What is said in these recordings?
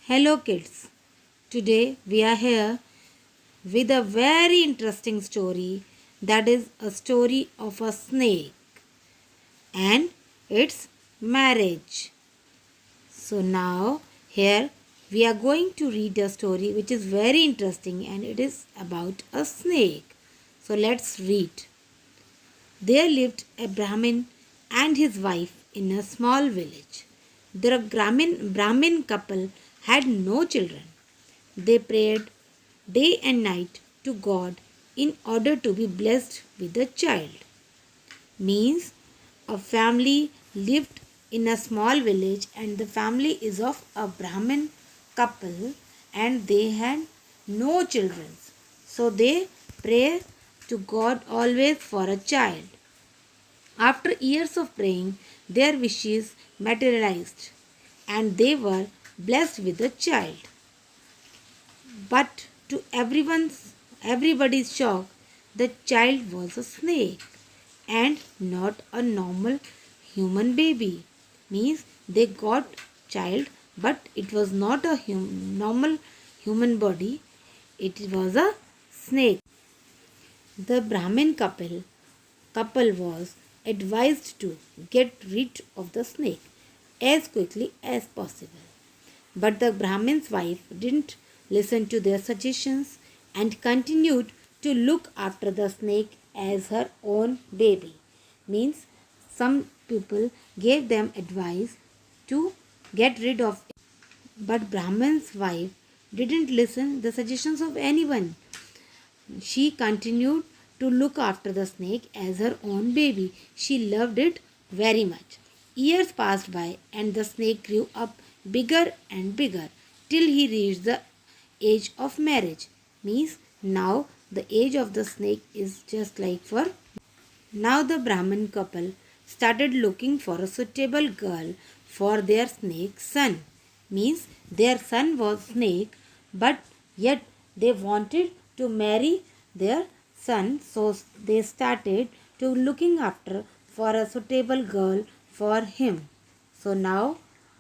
Hello kids. Today we are here with a very interesting story, that is a story of a snake and its marriage. So now here we are going to read a story which is very interesting and it is about a snake. So let's read. There lived a Brahmin and his wife in a small village. The Brahmin couple had no children. They prayed day and night to God in order to be blessed with a child. Means a family lived in a small village and the family is of a Brahmin couple and they had no children. So they pray to God always for a child. After years of praying, their wishes materialized and they were blessed with a child. But to everybody's shock, the child was a snake and not a normal human baby. Means they got child, but it was not a normal human body. It was a snake. The Brahmin couple was advised to get rid of the snake as quickly as possible. But the Brahmin's wife didn't listen to their suggestions and continued to look after the snake as her own baby. Means some people gave them advice to get rid of it. But Brahmin's wife didn't listen the suggestions of anyone. She continued to look after the snake as her own baby. She loved it very much. Years passed by and the snake grew up bigger and bigger till he reached the age of marriage. Means now the age of the snake is just like for. Now the Brahmin couple started looking for a suitable girl for their snake son. Means their son was snake, but yet they wanted to marry their son, so they started to looking after for a suitable girl for him. So now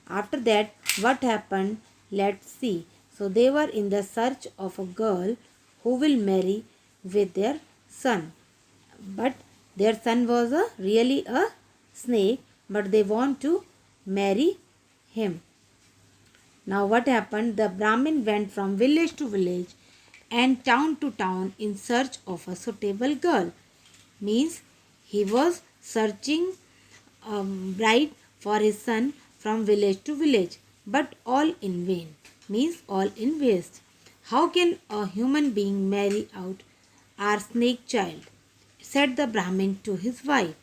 after that what happened, let's see. So they were in the search of a girl who will marry with their son, but their son was really a snake, but they want to marry him. Now what happened? The Brahmin went from village to village and town to town in search of a suitable girl. Means he was searching a bride for his son from village to village, but all in vain. Means all in waste. How can a human being marry out our snake child? Said the Brahmin to his wife.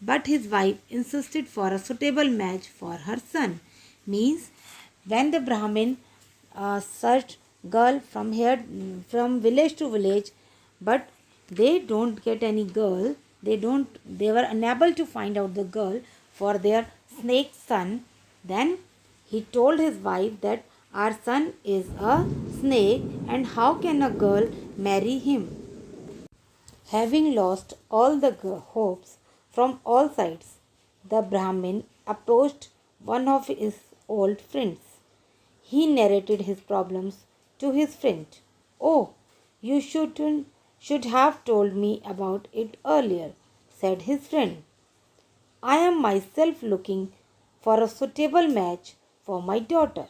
But his wife insisted for a suitable match for her son. Means when the Brahmin searched girl from village to village, but they don't get any girl. They were unable to find out the girl for their snake son. Then he told his wife that our son is a snake and how can a girl marry him? Having lost all the hopes from all sides, the Brahmin approached one of his old friends. He narrated his problems to his friend. Oh, you should have told me about it earlier, said his friend. I am myself looking for a suitable match for my daughter.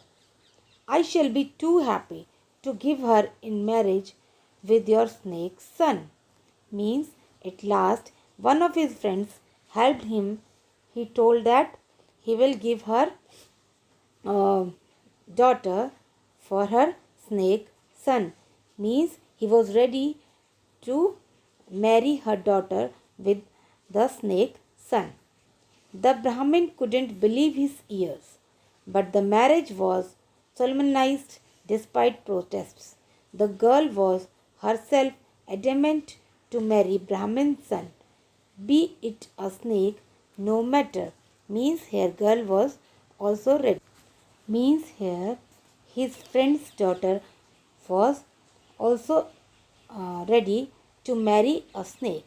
I shall be too happy to give her in marriage with your snake's son. Means at last one of his friends helped him. He told that he will give her daughter for her snake son. Means he was ready to marry her daughter with the snake son. The Brahmin couldn't believe his ears, but the marriage was solemnized despite protests. The girl was herself adamant to marry Brahmin's son, be it a snake, no matter. Means here girl was also ready. Means here his friend's daughter was also ready to marry a snake.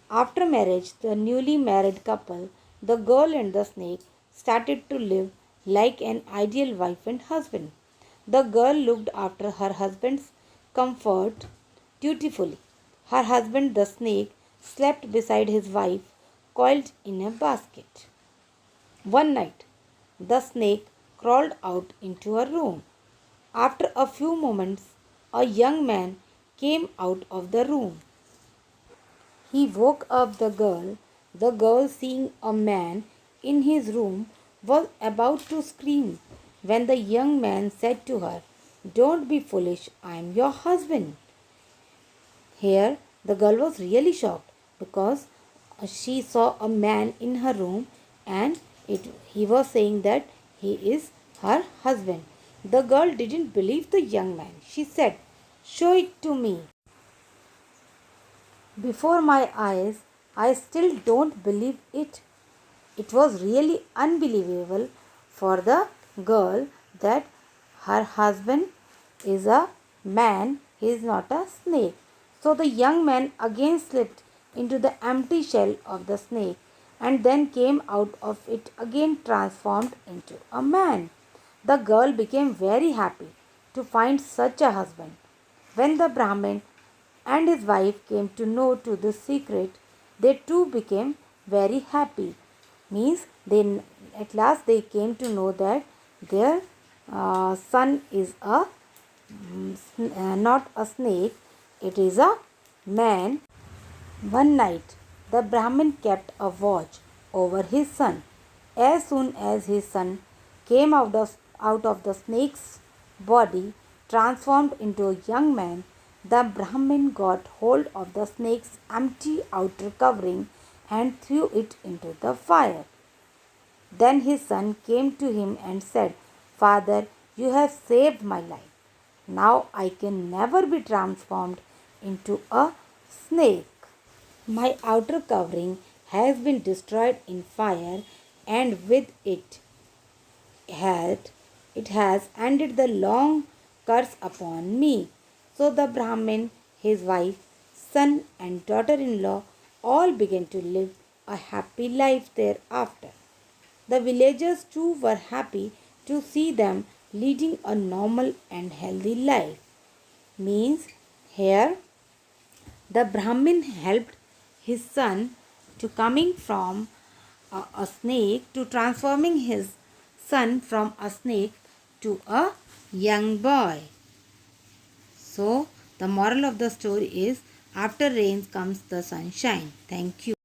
After marriage, the newly married couple, the girl and the snake, started to live like an ideal wife and husband. The girl looked after her husband's comfort dutifully. Her husband, the snake, slept beside his wife, coiled in a basket. One night, the snake crawled out into a room. After a few moments, a young man came out of the room. He woke up the girl. The girl, seeing a man in his room, was about to scream when the young man said to her, "Don't be foolish, I am your husband." Here, the girl was really shocked because she saw a man in her room and he was saying that he is her husband. The girl didn't believe the young man. She said, "Show it to me." Before my eyes, I still don't believe it. It was really unbelievable for the girl that her husband is a man, he is not a snake. So the young man again slipped into the empty shell of the snake and then came out of it again transformed into a man. The girl became very happy to find such a husband. When the Brahmin and his wife came to know to this secret, they too became very happy. Means they at last they came to know that their son is a not a snake, it is a man. One night, the Brahmin kept a watch over his son. As soon as his son came out of the snake's body, transformed into a young man, the Brahmin got hold of the snake's empty outer covering and threw it into the fire. Then his son came to him and said, "Father, you have saved my life. Now I can never be transformed into a snake. My outer covering has been destroyed in fire, and with had, it has ended the long curse upon me." So the Brahmin, his wife, son, and daughter in law all began to live a happy life thereafter. The villagers too were happy to see them leading a normal and healthy life. Means here the Brahmin helped his son to coming from a snake to transforming his son from a snake to a young boy. So the moral of the story is, after rain comes the sunshine. Thank you.